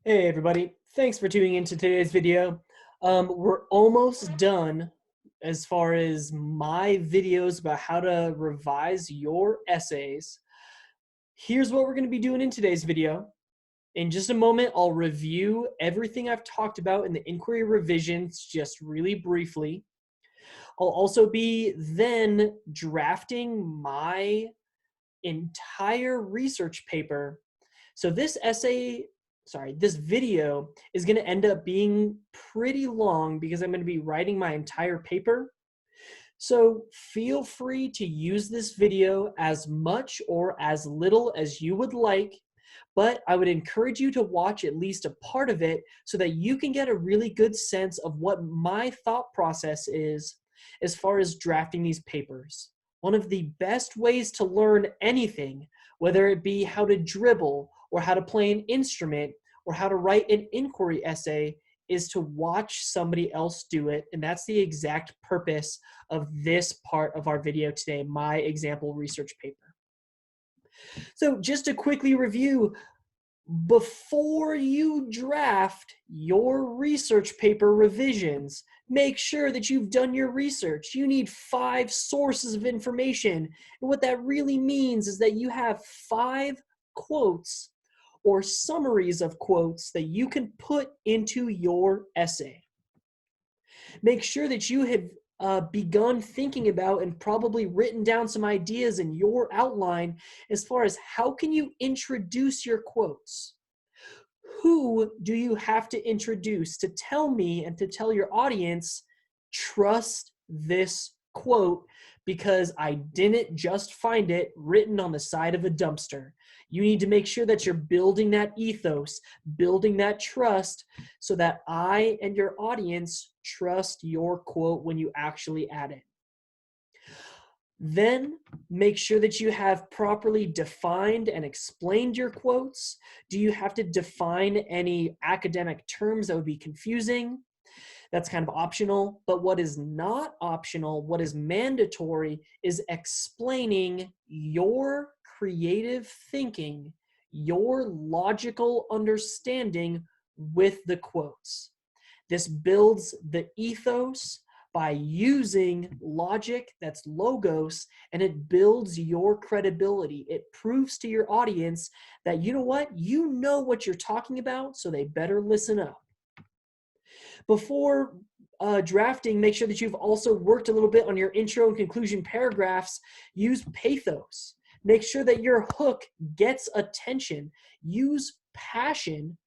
Hey everybody, thanks for tuning into today's video. We're almost done as far as my videos about how to revise your essays. Here's what we're going to be doing in today's video. In just a moment, I'll review everything I've talked about in the inquiry revisions just really briefly. I'll also be then drafting my entire research paper. So this video is going to end up being pretty long because I'm going to be writing my entire paper. So feel free to use this video as much or as little as you would like, but I would encourage you to watch at least a part of it so that you can get a really good sense of what my thought process is as far as drafting these papers. One of the best ways to learn anything, whether it be how to dribble or how to play an instrument or how to write an inquiry essay, is to watch somebody else do it. And that's the exact purpose of this part of our video today, my example research paper. So just to quickly review, before you draft your research paper revisions, make sure that you've done your research. You need 5 sources of information. And what that really means is that you have 5 quotes or summaries of quotes that you can put into your essay. Make sure that you have begun thinking about and probably written down some ideas in your outline as far as how can you introduce your quotes. Who do you have to introduce to tell me and to tell your audience, trust this quote because I didn't just find it written on the side of a dumpster. You need to make sure that you're building that ethos, building that trust so that I and your audience trust your quote when you actually add it. Then make sure that you have properly defined and explained your quotes. Do you have to define any academic terms that would be confusing? That's kind of optional. But what is not optional, what is mandatory, is explaining your creative thinking, your logical understanding with the quotes. This builds the ethos by using logic that's logos, and it builds your credibility. It proves to your audience that, you know what you're talking about, so they better listen up. Before drafting, make sure that you've also worked a little bit on your intro and conclusion paragraphs. Use pathos. Make sure that your hook gets attention. Use passion.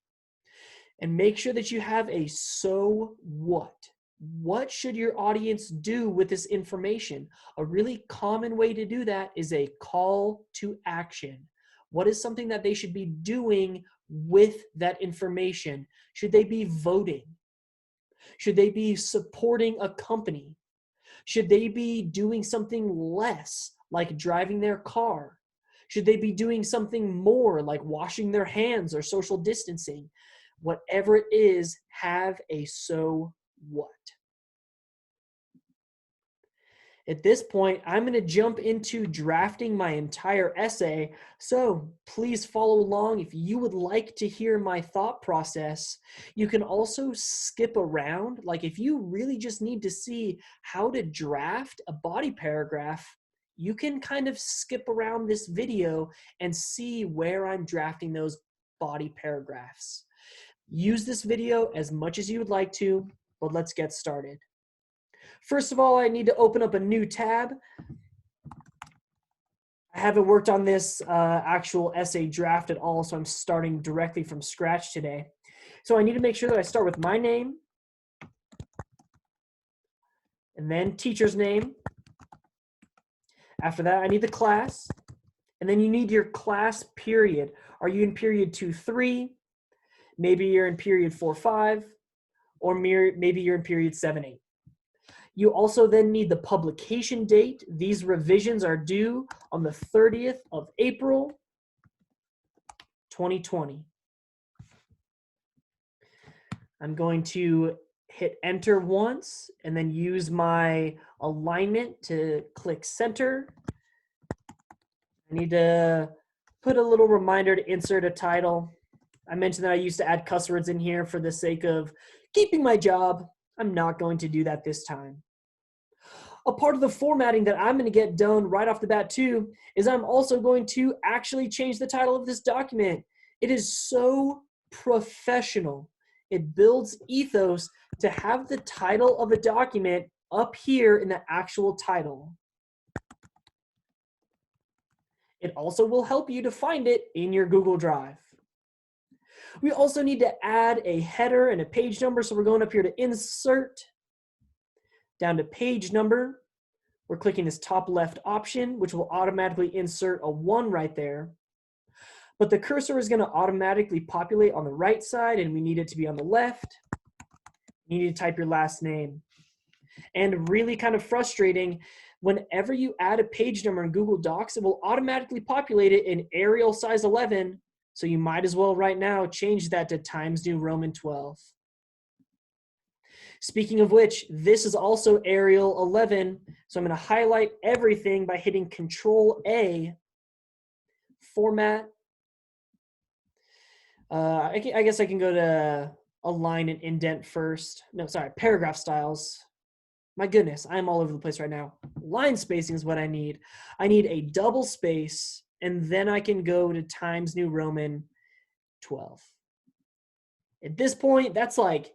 And make sure that you have a so what. What should your audience do with this information? A really common way to do that is a call to action. What is something that they should be doing with that information? Should they be voting? Should they be supporting a company? Should they be doing something less, like driving their car? Should they be doing something more, like washing their hands or social distancing? Whatever it is, have a so what. At this point, I'm going to jump into drafting my entire essay, so please follow along if you would like to hear my thought process. You can also skip around, like if you really just need to see how to draft a body paragraph, you can kind of skip around this video and see where I'm drafting those body paragraphs. Use this video as much as you would like to, but let's get started. First of all, I need to open up a new tab. I haven't worked on this actual essay draft at all, so I'm starting directly from scratch today. So I need to make sure that I start with my name, and then teacher's name. After that, I need the class, and then you need your class period. Are you in period 2-3? Maybe you're in period 4-5, or maybe you're in period 7-8. You also then need the publication date. These revisions are due on the 30th of April, 2020. I'm going to hit enter once and then use my alignment to click center. I need to put a little reminder to insert a title. I mentioned that I used to add cuss words in here for the sake of keeping my job. I'm not going to do that this time. A part of the formatting that I'm going to get done right off the bat too is I'm also going to actually change the title of this document. It is so professional. It builds ethos to have the title of a document up here in the actual title. It also will help you to find it in your Google Drive. We also need to add a header and a page number, so we're going up here to Insert, down to Page Number. We're clicking this top left option, which will automatically insert a 1 right there. But the cursor is going to automatically populate on the right side, and we need it to be on the left. You need to type your last name. And really kind of frustrating, whenever you add a page number in Google Docs, it will automatically populate it in Arial size 11. So you might as well right now change that to Times New Roman 12. Speaking of which, this is also Arial 11. So I'm going to highlight everything by hitting Control A, Format. I guess I can go to Align and Indent first. No, sorry, Paragraph Styles. My goodness, I'm all over the place right now. Line spacing is what I need. I need a double space, and then I can go to Times New Roman 12. At this point, that's like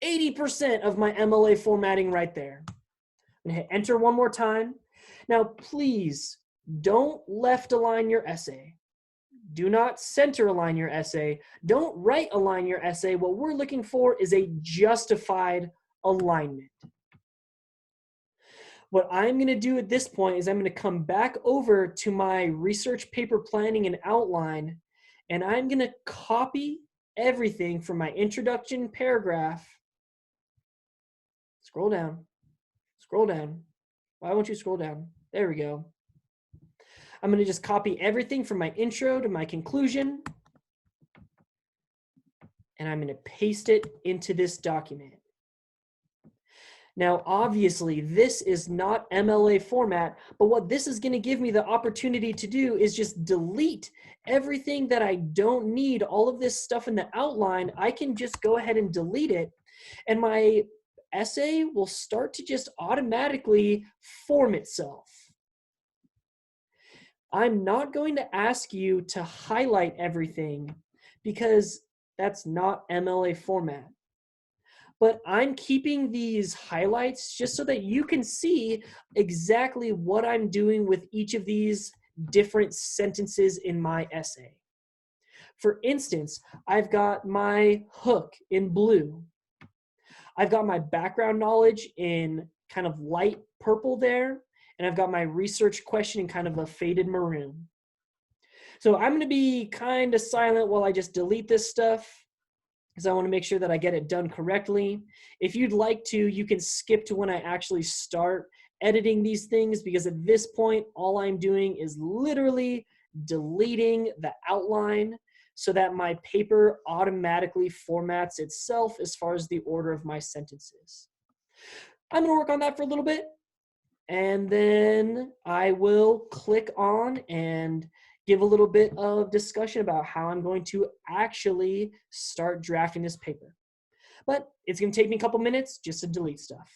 80% of my MLA formatting right there. I'm gonna hit enter one more time. Now, please don't left align your essay. Do not center align your essay. Don't right align your essay. What we're looking for is a justified alignment. What I'm going to do at this point is I'm going to come back over to my research paper planning and outline, and I'm going to copy everything from my introduction paragraph. Scroll down. Scroll down. Why won't you scroll down? There we go. I'm going to just copy everything from my intro to my conclusion, and I'm going to paste it into this document. Now, obviously, this is not MLA format, but what this is going to give me the opportunity to do is just delete everything that I don't need, all of this stuff in the outline. I can just go ahead and delete it, and my essay will start to just automatically form itself. I'm not going to ask you to highlight everything because that's not MLA format. But I'm keeping these highlights just so that you can see exactly what I'm doing with each of these different sentences in my essay. For instance, I've got my hook in blue. I've got my background knowledge in kind of light purple there, and I've got my research question in kind of a faded maroon. So I'm going to be kind of silent while I just delete this stuff, because I want to make sure that I get it done correctly. If you'd like to, you can skip to when I actually start editing these things, because at this point, all I'm doing is literally deleting the outline so that my paper automatically formats itself as far as the order of my sentences. I'm going to work on that for a little bit, and then I will click on and give a little bit of discussion about how I'm going to actually start drafting this paper. But it's going to take me a couple minutes just to delete stuff.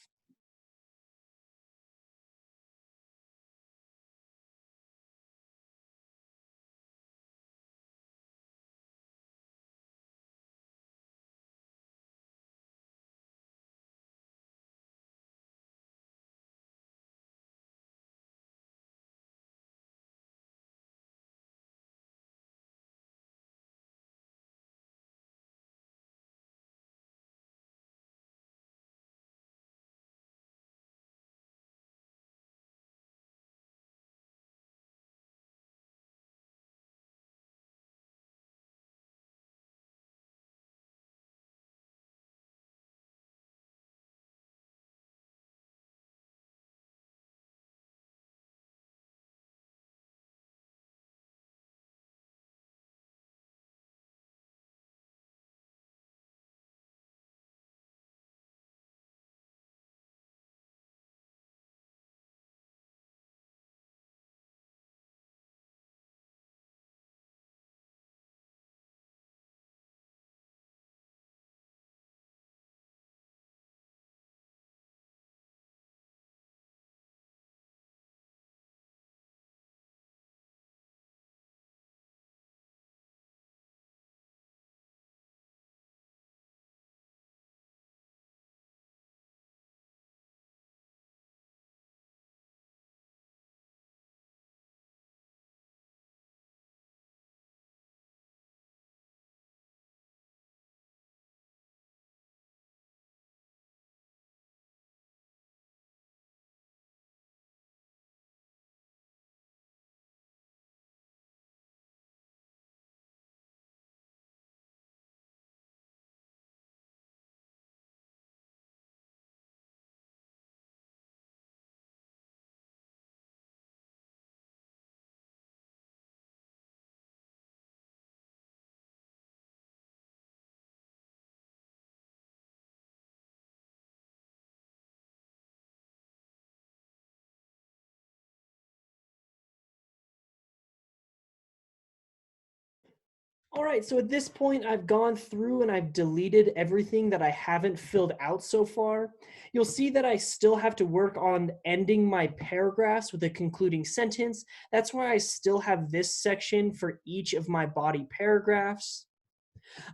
All right, so at this point, I've gone through and I've deleted everything that I haven't filled out so far. You'll see that I still have to work on ending my paragraphs with a concluding sentence. That's why I still have this section for each of my body paragraphs.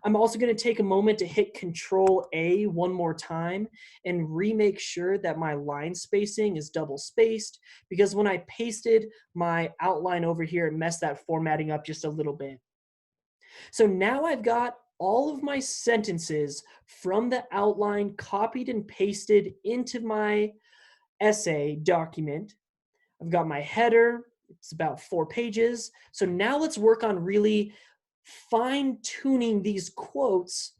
I'm also going to take a moment to hit Control A one more time and remake sure that my line spacing is double spaced, because when I pasted my outline over here, it messed that formatting up just a little bit. So now I've got all of my sentences from the outline copied and pasted into my essay document. I've got my header. It's about 4 pages. So now let's work on really fine-tuning these quotes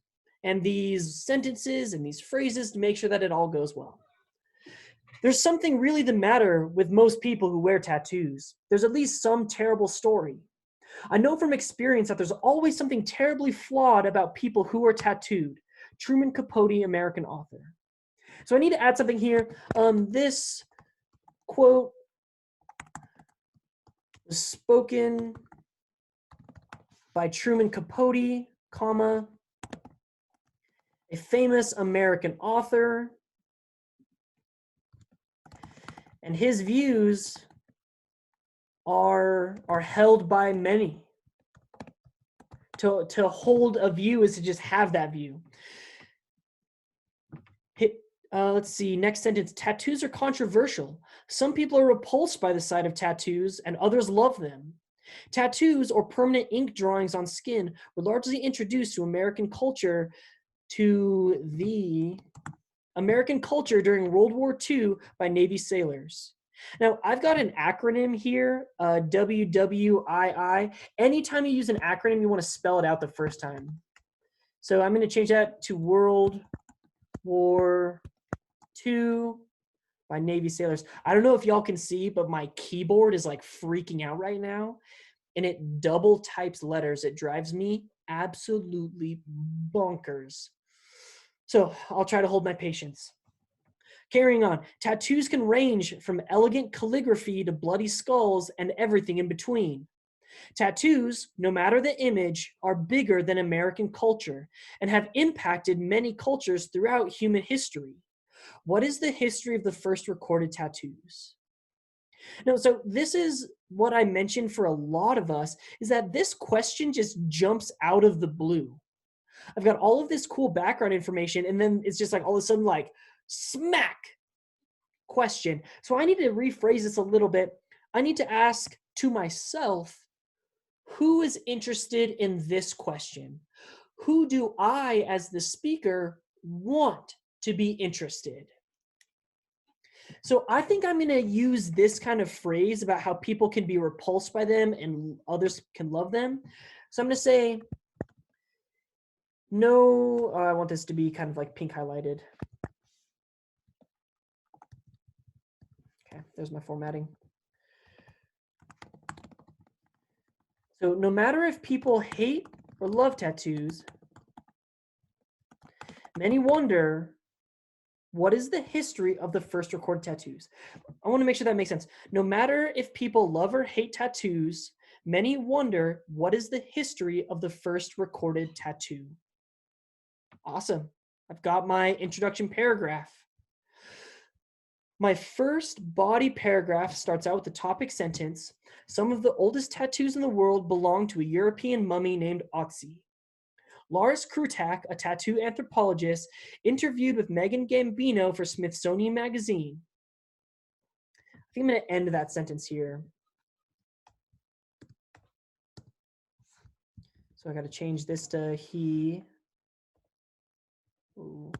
and these sentences and these phrases to make sure that it all goes well. There's something really the matter with most people who wear tattoos. There's at least some terrible story. I know from experience that there's always something terribly flawed about people who are tattooed. Truman Capote, American author. So I need to add something here. This quote was spoken by Truman Capote, comma, a famous American author, and his views are held by many. To hold a view is to just have that view. Let's see, next sentence. Tattoos are controversial. Some people are repulsed by the sight of tattoos and others love them. Tattoos, or permanent ink drawings on skin, were largely introduced to American culture during World War II by Navy sailors. Now, I've got an acronym here, WWII. Anytime you use an acronym, you want to spell it out the first time. So I'm going to change that to World War II by Navy sailors. I don't know if y'all can see, but my keyboard is like freaking out right now, and it double types letters. It drives me absolutely bonkers. So I'll try to hold my patience. Carrying on, tattoos can range from elegant calligraphy to bloody skulls and everything in between. Tattoos, no matter the image, are bigger than American culture and have impacted many cultures throughout human history. What is the history of the first recorded tattoos? Now, so this is what I mentioned for a lot of us, is that this question just jumps out of the blue. I've got all of this cool background information, and then it's just like all of a sudden, like, smack question. So I need to rephrase this a little bit. I need to ask to myself, who is interested in this question? Who do I, as the speaker, want to be interested? So I think I'm going to use this kind of phrase about how people can be repulsed by them and others can love them. So I'm going to say, no, I want this to be kind of like pink highlighted. Okay, there's my formatting. So no matter if people hate or love tattoos, many wonder, what is the history of the first recorded tattoos? I want to make sure that makes sense. No matter if people love or hate tattoos, many wonder, what is the history of the first recorded tattoo? Awesome. I've got my introduction paragraph. My first body paragraph starts out with the topic sentence. Some of the oldest tattoos in the world belong to a European mummy named Otzi. Lars Krutak, a tattoo anthropologist, interviewed with Megan Gambino for Smithsonian Magazine. I think I'm going to end that sentence here. So I got to change this to he. Ooh.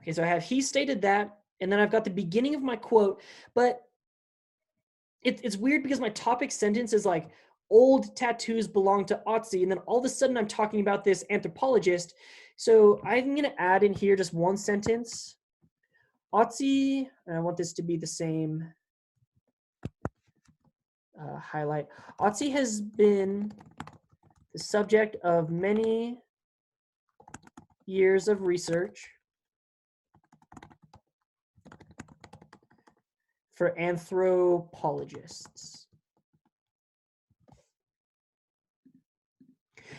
Okay, so I have he stated that, and then I've got the beginning of my quote, but it's weird because my topic sentence is like, old tattoos belong to Otzi, and then all of a sudden I'm talking about this anthropologist. So I'm going to add in here just one sentence. Otzi, and I want this to be the same highlight. Otzi has been the subject of many years of research for anthropologists.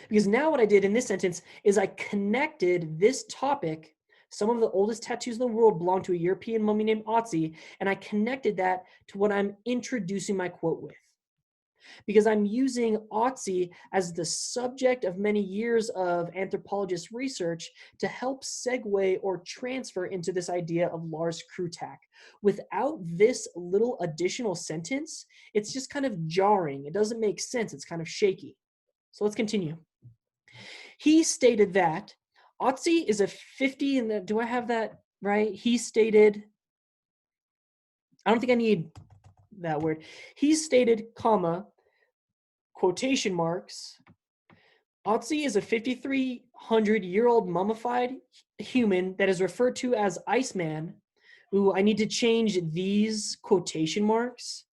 Because now what I did in this sentence is I connected this topic. Some of the oldest tattoos in the world belong to a European mummy named Otzi, and I connected that to what I'm introducing my quote with. Because I'm using Otzi as the subject of many years of anthropologist research to help segue or transfer into this idea of Lars Krutak. Without this little additional sentence, it's just kind of jarring. It doesn't make sense. It's kind of shaky. So let's continue. He stated that Otzi is a 50, and do I have that right? He stated, I don't think I need that word. He stated, comma, quotation marks, Otzi is a 5,300-year-old mummified human that is referred to as Iceman. Ooh, I need to change these quotation marks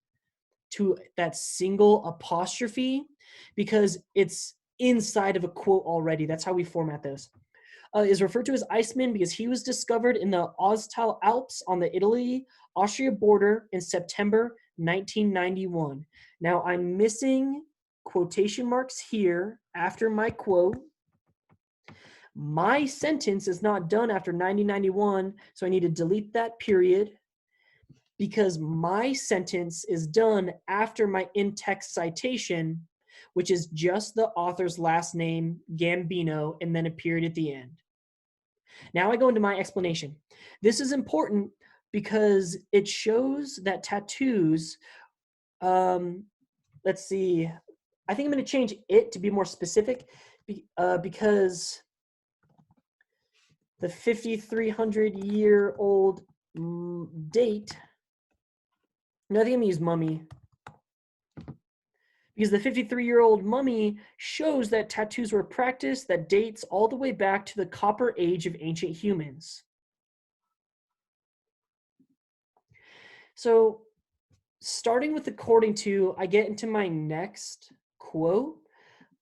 to that single apostrophe because it's inside of a quote already. That's how we format those. Is referred to as Iceman because he was discovered in the Oztal Alps on the Italy-Austria border in September 1991. Now I'm missing quotation marks here after my quote. My sentence is not done after 1991, so I need to delete that period because my sentence is done after my in-text citation, which is just the author's last name, Gambino, and then a period at the end. Now I go into my explanation. This is important because it shows that tattoos, let's see, I think I'm going to change it to be more specific because the 5,300-year-old date, no, I think I'm going to use mummy, because the 53-year-old mummy shows that tattoos were practiced that dates all the way back to the Copper Age of ancient humans. So starting with according to, I get into my next quote,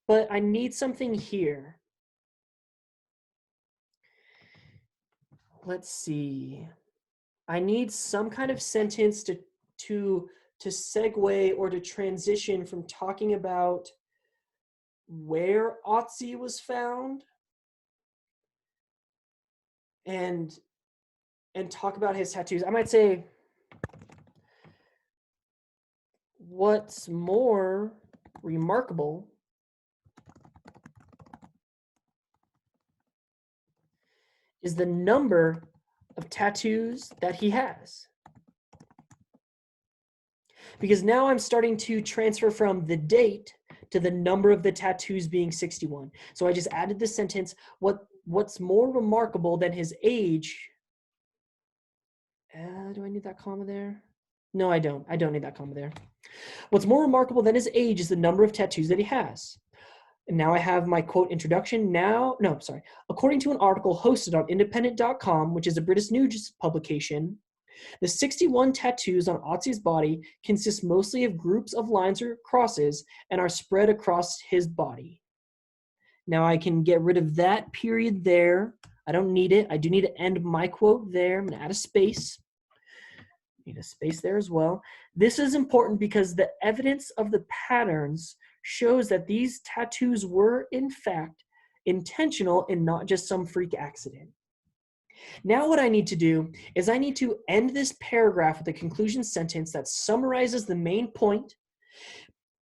but I need something here. Let's see. I need some kind of sentence to segue or to transition from talking about where Otzi was found and talk about his tattoos. I might say, what's more remarkable is the number of tattoos that he has. Because now I'm starting to transfer from the date to the number of the tattoos being 61. So I just added this sentence, what's more remarkable than his age? Do I need that comma there? No, I don't. I don't need that comma there. What's more remarkable than his age is the number of tattoos that he has. And now I have my quote introduction. According to an article hosted on independent.com, which is a British news publication, the 61 tattoos on Otzi's body consist mostly of groups of lines or crosses and are spread across his body. Now I can get rid of that period there. I don't need it. I do need to end my quote there. I'm going to add a space. Need a space there as well. This is important because the evidence of the patterns shows that these tattoos were, in fact, intentional and not just some freak accident. Now what I need to do is I need to end this paragraph with a conclusion sentence that summarizes the main point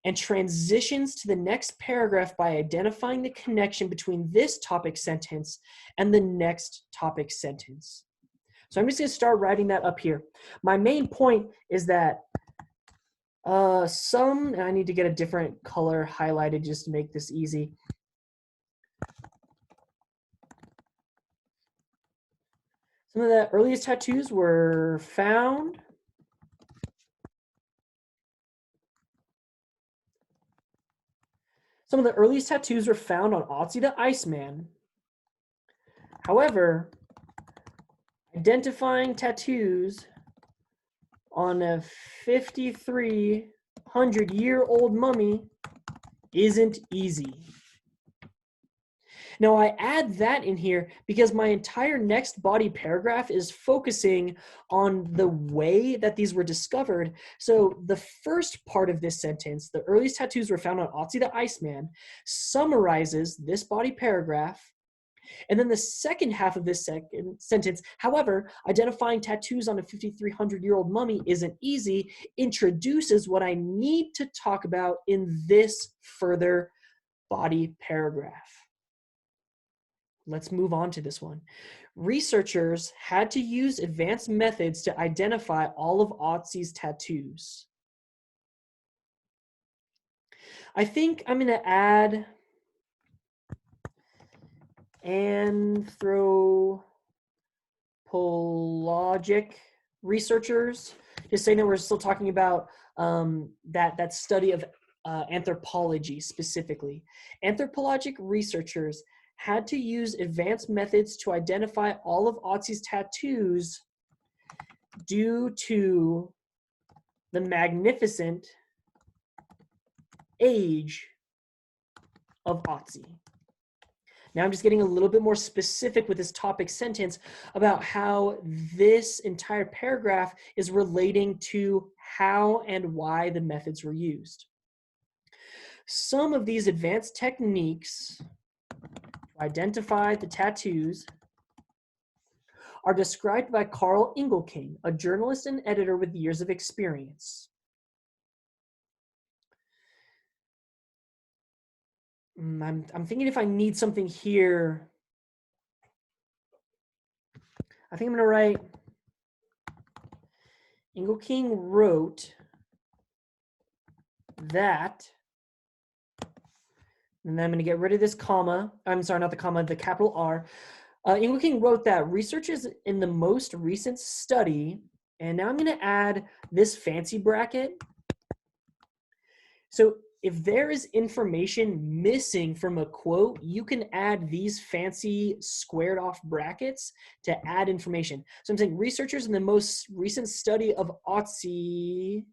and transitions to the next paragraph by identifying the connection between this topic sentence and the next topic sentence. So I'm just going to start writing that up here. My main point is that and I need to get a different color highlighted just to make this easy. Some of the earliest tattoos were found on Otzi the Iceman. However, identifying tattoos on a 5,300-year-old mummy isn't easy. Now I add that in here because my entire next body paragraph is focusing on the way that these were discovered. So the first part of this sentence, the earliest tattoos were found on Otzi the Iceman, summarizes this body paragraph. And then the second half of this second sentence, however, identifying tattoos on a 5,300-year-old mummy isn't easy, introduces what I need to talk about in this further body paragraph. Let's move on to this one. Researchers had to use advanced methods to identify all of Otzi's tattoos. I think I'm going to add anthropologic researchers, just saying that we're still talking about that study of anthropology specifically. Anthropologic researchers had to use advanced methods to identify all of Otzi's tattoos due to the magnificent age of Otzi. Now I'm just getting a little bit more specific with this topic sentence about how this entire paragraph is relating to how and why the methods were used. Some of these advanced techniques to identify the tattoos are described by Carl Engelking, a journalist and editor with years of experience. I'm thinking if I need something here, I think I'm going to write, Engelking wrote that, and then I'm going to get rid of this comma. I'm sorry, not the comma, the capital R. Engelking wrote that researchers in the most recent study, and now I'm going to add this fancy bracket. So if there is information missing from a quote, you can add these fancy squared off brackets to add information. So I'm saying researchers in the most recent study of Otzi,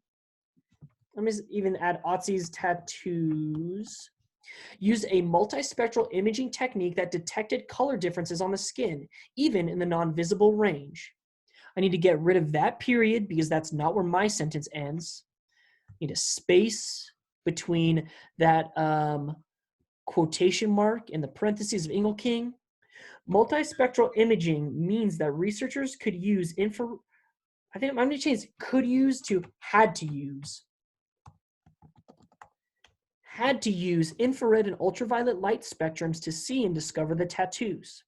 let me even add Otzi's tattoos, used a multispectral imaging technique that detected color differences on the skin, even in the non-visible range. I need to get rid of that period because that's not where my sentence ends. I need a space between that quotation mark and the parentheses of Engelking. Multispectral imaging means that researchers could use I think I'm going to change could use to had to use. Had to use infrared and ultraviolet light spectrums to see and discover the tattoos.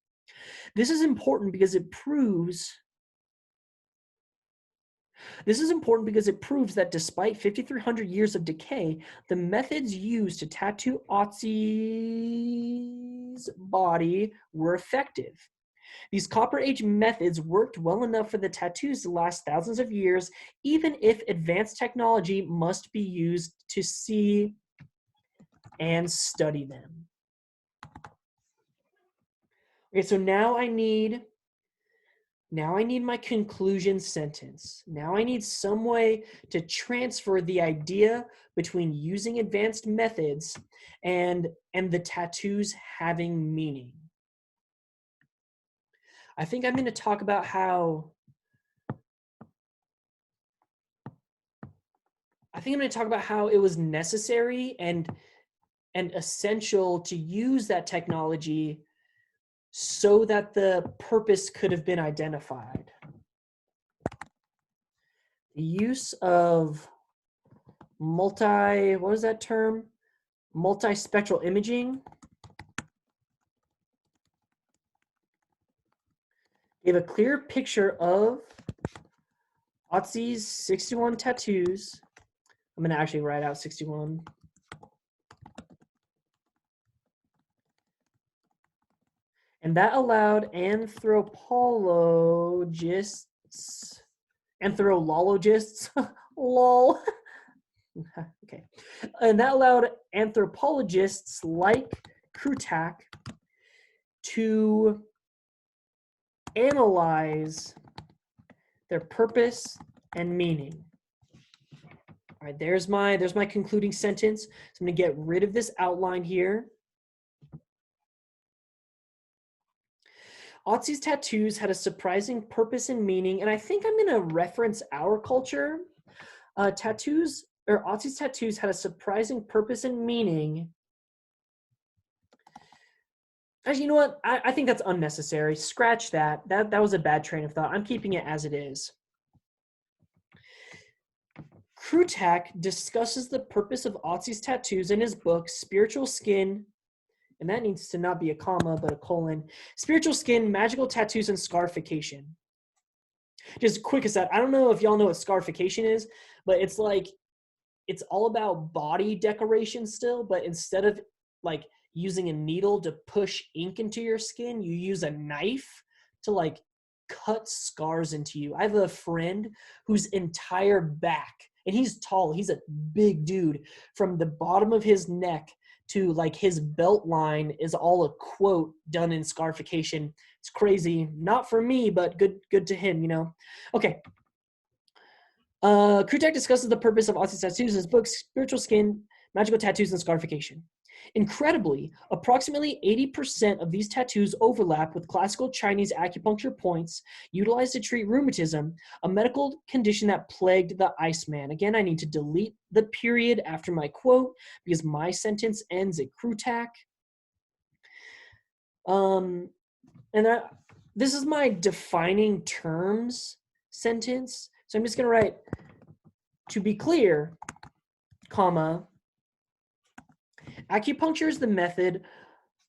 This is important because it proves that despite 5,300 years of decay, the methods used to tattoo Otzi's body were effective. These Copper Age methods worked well enough for the tattoos to last thousands of years, even if advanced technology must be used to see and study them. Okay, so now I need my conclusion sentence. Now I need some way to transfer the idea between using advanced methods and the tattoos having meaning. I think I'm going to talk about how it was necessary and essential to use that technology so that the purpose could have been identified. The use of multispectral imaging gave a clear picture of Otzi's 61 tattoos. I'm going to actually write out 61. And that allowed anthropologists, lol. Okay. And that allowed anthropologists like Krutak to analyze their purpose and meaning. All right, there's my concluding sentence. So I'm going to get rid of this outline here. Otzi's tattoos had a surprising purpose and meaning, and I think I'm going to reference our culture. Otzi's tattoos had a surprising purpose and meaning. Actually, you know what? I think that's unnecessary. Scratch that. That was a bad train of thought. I'm keeping it as it is. Krutak discusses the purpose of Otzi's tattoos in his book, Spiritual Skin, and that needs to not be a comma, but a colon. Spiritual Skin, Magical Tattoos, and Scarification. Just quick aside, I don't know if y'all know what scarification is, but it's like, it's all about body decoration still, but instead of like using a needle to push ink into your skin, you use a knife to like cut scars into you. I have a friend whose entire back, and he's tall, he's a big dude, from the bottom of his neck to like his belt line is all a quote done in scarification. It's crazy. Not for me, but good to him, you know. Okay. Krutak discusses the purpose of Otzi's tattoos in his book, Spiritual Skin, Magical Tattoos, and Scarification. Incredibly, approximately 80% of these tattoos overlap with classical Chinese acupuncture points utilized to treat rheumatism, a medical condition that plagued the Iceman. Again, I need to delete the period after my quote because my sentence ends at Krutak. This is my defining terms sentence. So I'm just going to write, to be clear, comma, acupuncture is the method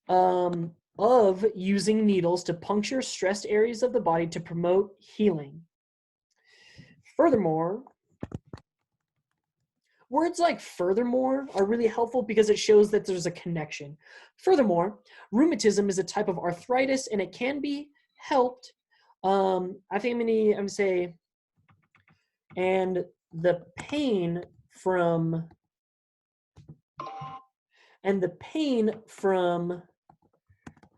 of using needles to puncture stressed areas of the body to promote healing. Furthermore, words like furthermore are really helpful because it shows that there's a connection. Furthermore, rheumatism is a type of arthritis and it can be helped. I think I'm going to say, and the pain from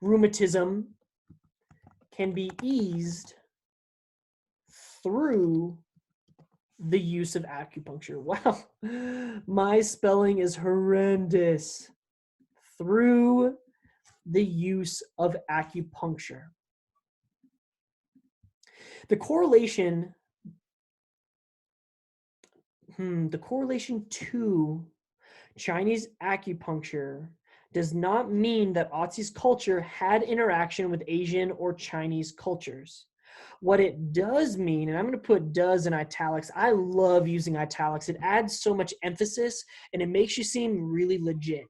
rheumatism can be eased through the use of acupuncture. Wow, my spelling is horrendous. Through the use of acupuncture. The correlation to Chinese acupuncture does not mean that Otzi's culture had interaction with Asian or Chinese cultures. What it does mean, and I'm going to put does in italics. I love using italics. It adds so much emphasis and it makes you seem really legit.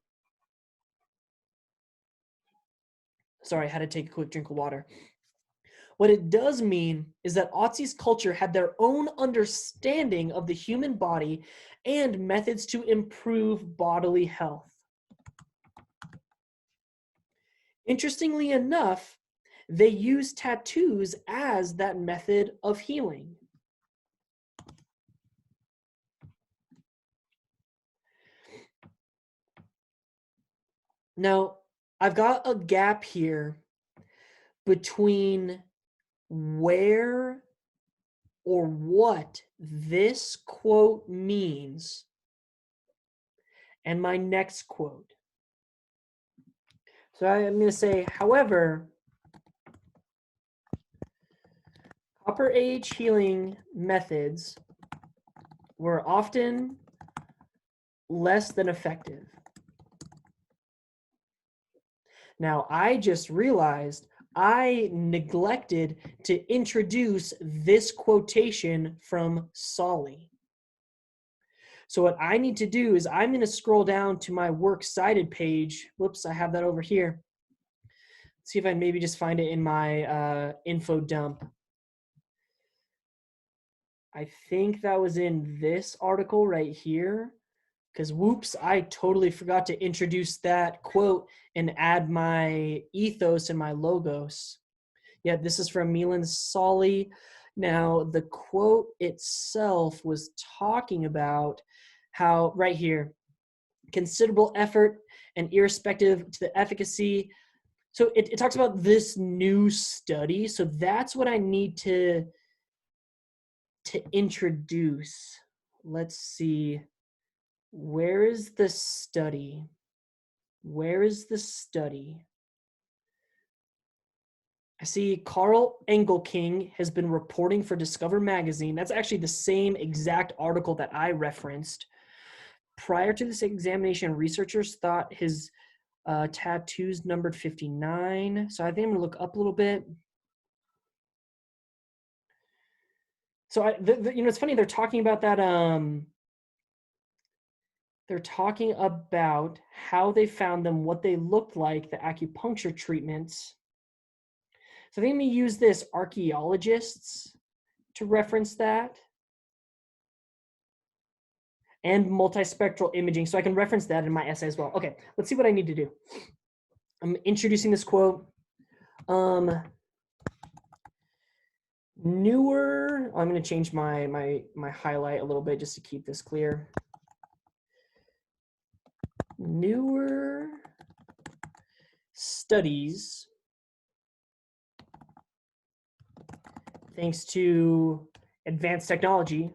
Sorry, I had to take a quick drink of water. What it does mean is that Otzi's culture had their own understanding of the human body and methods to improve bodily health. Interestingly enough, they use tattoos as that method of healing. Now, I've got a gap here between where or what this quote means and my next quote. So I'm going to say, however, Copper Age healing methods were often less than effective. Now, I just realized I neglected to introduce this quotation from Solly. So what I need to do is I'm going to scroll down to my works cited page. Whoops, I have that over here. Let's see if I can maybe just find it in my info dump. I think that was in this article right here. Because whoops, I totally forgot to introduce that quote and add my ethos and my logos. Yeah, this is from Milan Solly. Now, the quote itself was talking about how, right here, considerable effort and irrespective to the efficacy. So it talks about this new study. So that's what I need to introduce. Let's see. Where is the study? Where is the study? I see Carl Engelking has been reporting for Discover magazine. That's actually the same exact article that I referenced. Prior to this examination, researchers thought his tattoos numbered 59. So I think I'm going to look up a little bit. So it's funny, they're talking about that. They're talking about how they found them, what they looked like, the acupuncture treatments. So I think I'm going to use this archaeologists to reference that, and multispectral imaging. So I can reference that in my essay as well. Okay, let's see what I need to do. I'm introducing this quote. Newer, I'm going to change my highlight a little bit just to keep this clear. Newer studies, thanks to advanced technology,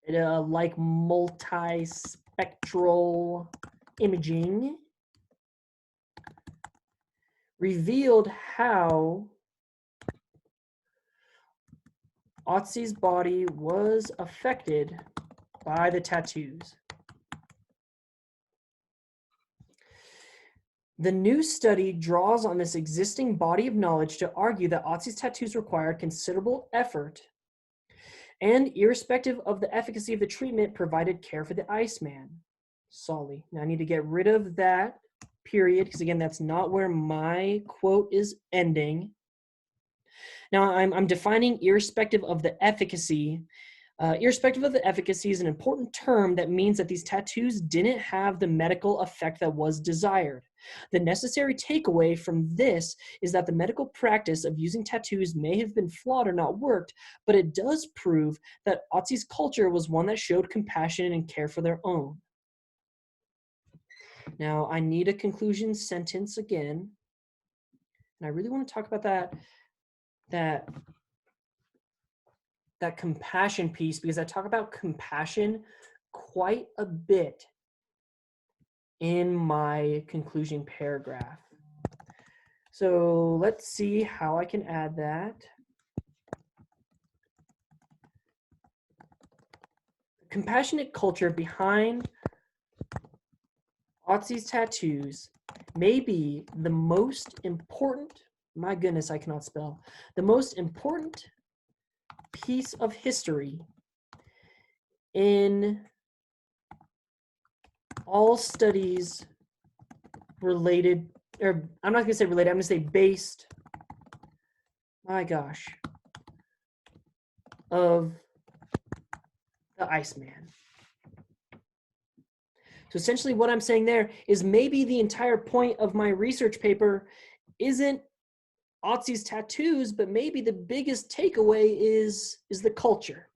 like multispectral imaging, revealed how Otzi's body was affected by the tattoos. The new study draws on this existing body of knowledge to argue that Otzi's tattoos required considerable effort and, irrespective of the efficacy of the treatment, provided care for the Iceman, Solly. Now I need to get rid of that period because, again, that's not where my quote is ending. Now I'm defining irrespective of the efficacy. Irrespective of the efficacy is an important term that means that these tattoos didn't have the medical effect that was desired. The necessary takeaway from this is that the medical practice of using tattoos may have been flawed or not worked, but it does prove that Otzi's culture was one that showed compassion and care for their own. Now, I need a conclusion sentence again, and I really want to talk about that compassion piece, because I talk about compassion quite a bit in my conclusion paragraph. So let's see how I can add that. Compassionate culture behind Otzi's tattoos may be the most important, my goodness, I cannot spell, the most important piece of history in all studies related, or I'm not going to say related, I'm going to say based, my gosh, of the Iceman. So essentially what I'm saying there is maybe the entire point of my research paper isn't Otzi's tattoos, but maybe the biggest takeaway is the culture.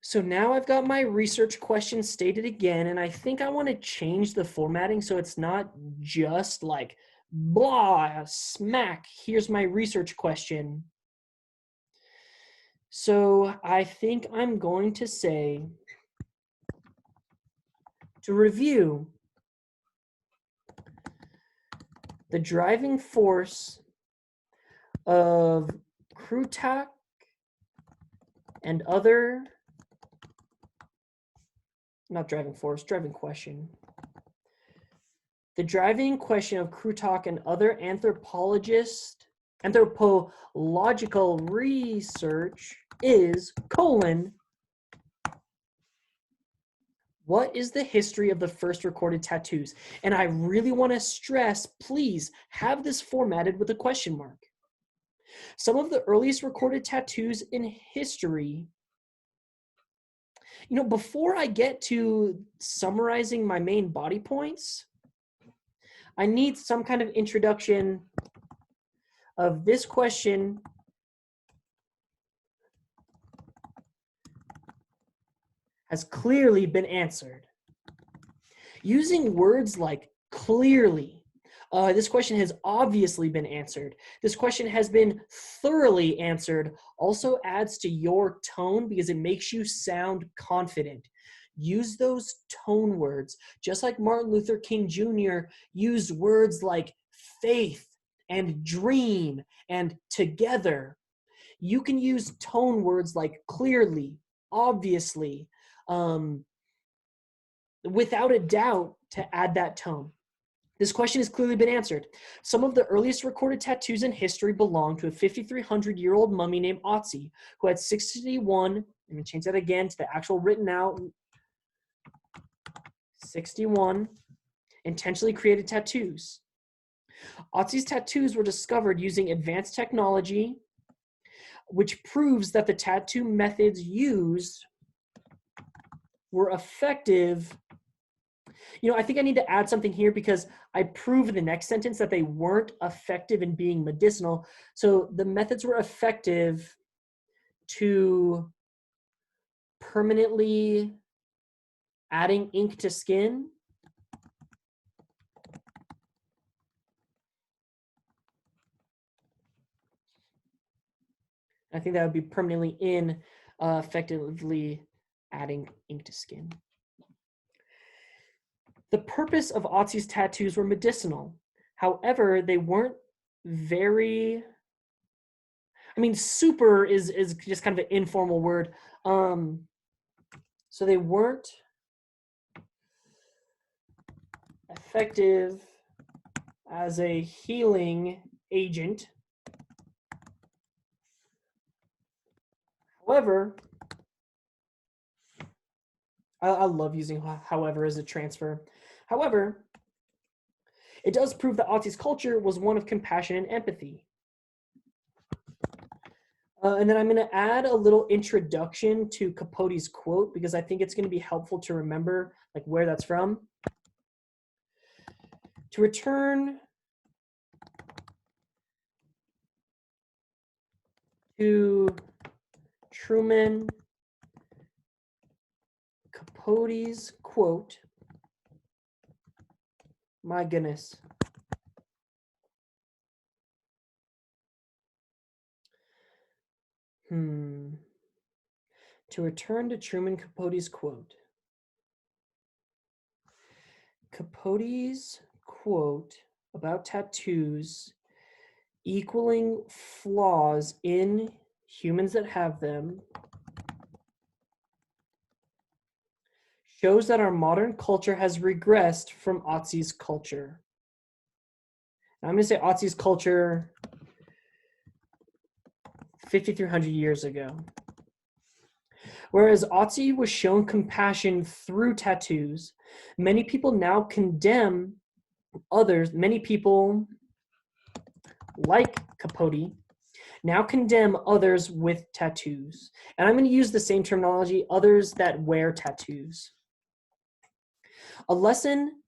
So now I've got my research question stated again, and I think I want to change the formatting so it's not just like blah, smack, here's my research question. So I think I'm going to say, to review, the driving force of Krutak and other, not driving force, driving question. The driving question of Krutak and other anthropological research is, what is the history of the first recorded tattoos? And I really want to stress, please have this formatted with a question mark. Some of the earliest recorded tattoos in history. Before I get to summarizing my main body points, I need some kind of introduction of this question has clearly been answered. Using words like clearly, this question has obviously been answered. This question has been thoroughly answered also adds to your tone because it makes you sound confident. use those tone words, just like Martin Luther King Jr. used words like faith and dream and together. You can use tone words like clearly, obviously, without a doubt to add that tone. This question has clearly been answered. Some of the earliest recorded tattoos in history belong to a 5,300-year-old mummy named Otzi, who had 61, let me change that again to the actual written out, 61 intentionally created tattoos. Otzi's tattoos were discovered using advanced technology, which proves that the tattoo methods used were effective. You know, I think I need to add something here because I prove in the next sentence that they weren't effective in being medicinal. So the methods were effective to permanently adding ink to skin. I think that would be permanently effectively adding ink to skin. The purpose of Otzi's tattoos were medicinal. However, they weren't very, I mean, super is just kind of an informal word. So they weren't effective as a healing agent. However, I love using however as a transfer. However, it does prove that Otzi's culture was one of compassion and empathy. And then I'm going to add a little introduction to Capote's quote because I think it's going to be helpful to remember like where that's from. To return to Truman Capote's quote, my goodness. To return to Truman Capote's quote. Capote's quote about tattoos equaling flaws in humans that have them shows that our modern culture has regressed from Otzi's culture. Now, I'm going to say Otzi's culture 5,300 years ago. Whereas Otzi was shown compassion through tattoos, many people now condemn others. Many people, like Capote, now condemn others with tattoos. And I'm going to use the same terminology, others that wear tattoos. A lesson,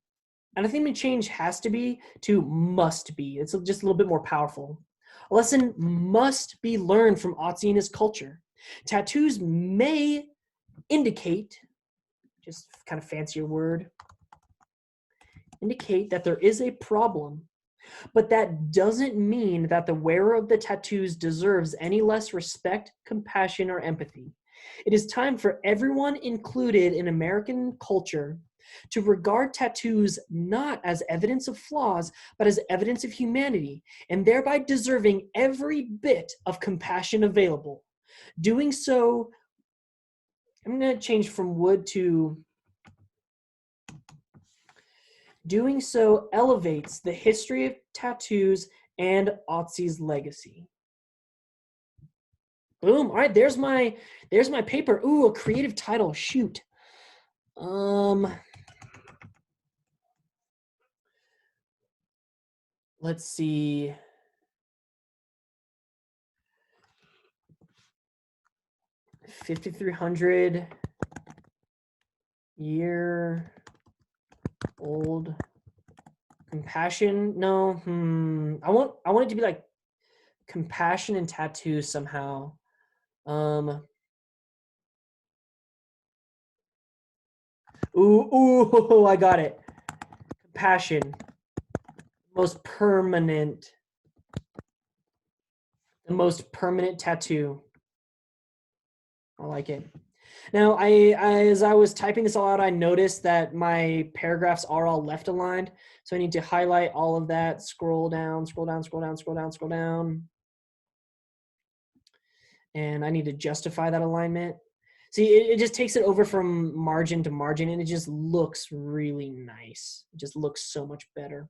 and I think the change has to be to must be. It's just a little bit more powerful. A lesson must be learned from Otzi and his culture. Tattoos may indicate, just kind of fancier word, indicate that there is a problem, but that doesn't mean that the wearer of the tattoos deserves any less respect, compassion, or empathy. It is time for everyone included in American culture to regard tattoos not as evidence of flaws, but as evidence of humanity, and thereby deserving every bit of compassion available. Doing so, I'm going to change from would to doing so elevates the history of tattoos and Otzi's legacy. Boom. All right, there's my paper. Ooh, a creative title. Shoot. Let's see. $5,300 year old compassion. No, I want it to be like compassion and tattoos somehow. Ooh, I got it. Compassion. The most permanent tattoo. I like it. Now, as I was typing this all out, I noticed that my paragraphs are all left aligned. So I need to highlight all of that, scroll down, scroll down, scroll down, scroll down, scroll down. And I need to justify that alignment. See, it just takes it over from margin to margin, and it just looks really nice. It just looks so much better.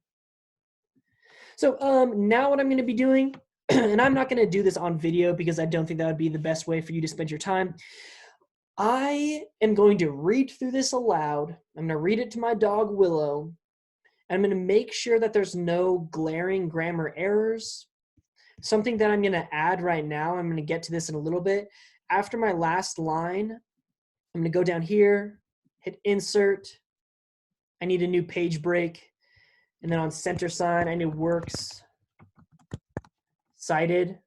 So now what I'm going to be doing, and I'm not going to do this on video because I don't think that would be the best way for you to spend your time. I am going to read through this aloud. I'm going to read it to my dog, Willow. And I'm going to make sure that there's no glaring grammar errors. Something that I'm going to add right now, I'm going to get to this in a little bit. After my last line, I'm going to go down here, hit insert. I need a new page break. And then on center sign, I need works cited.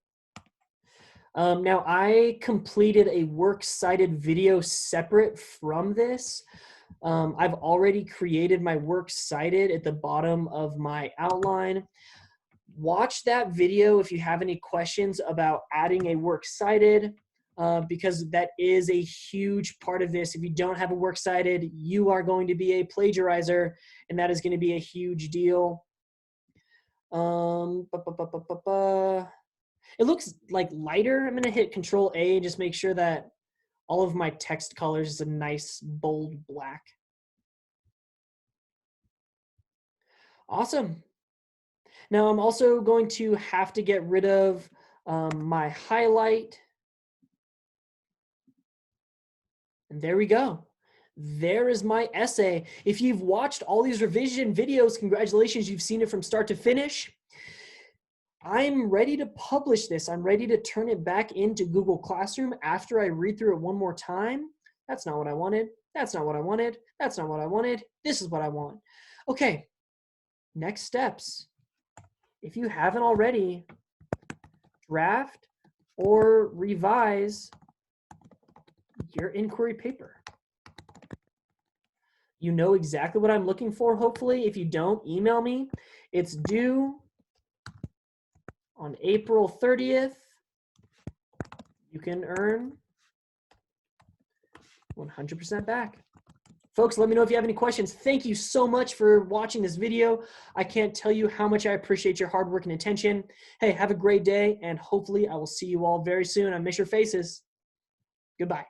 Now, I completed a works cited video separate from this. I've already created my works cited at the bottom of my outline. Watch that video if you have any questions about adding a works cited, because that is a huge part of this. If you don't have a works cited, you are going to be a plagiarizer, and that is going to be a huge deal. It looks like lighter. I'm going to hit Control A and just make sure that all of my text colors is a nice bold black. Awesome. Now I'm also going to have to get rid of my highlight. And there we go. There is my essay. If you've watched all these revision videos, congratulations, you've seen it from start to finish. I'm ready to publish this. I'm ready to turn it back into Google Classroom after I read through it one more time. That's not what I wanted. That's not what I wanted. That's not what I wanted. This is what I want. Okay, next steps. If you haven't already, draft or revise your inquiry paper. You know exactly what I'm looking for, hopefully. If you don't, email me. It's due on April 30th. You can earn 100% back. Folks, let me know if you have any questions. Thank you so much for watching this video. I can't tell you how much I appreciate your hard work and attention. Hey, have a great day, and hopefully I will see you all very soon. I miss your faces. Goodbye.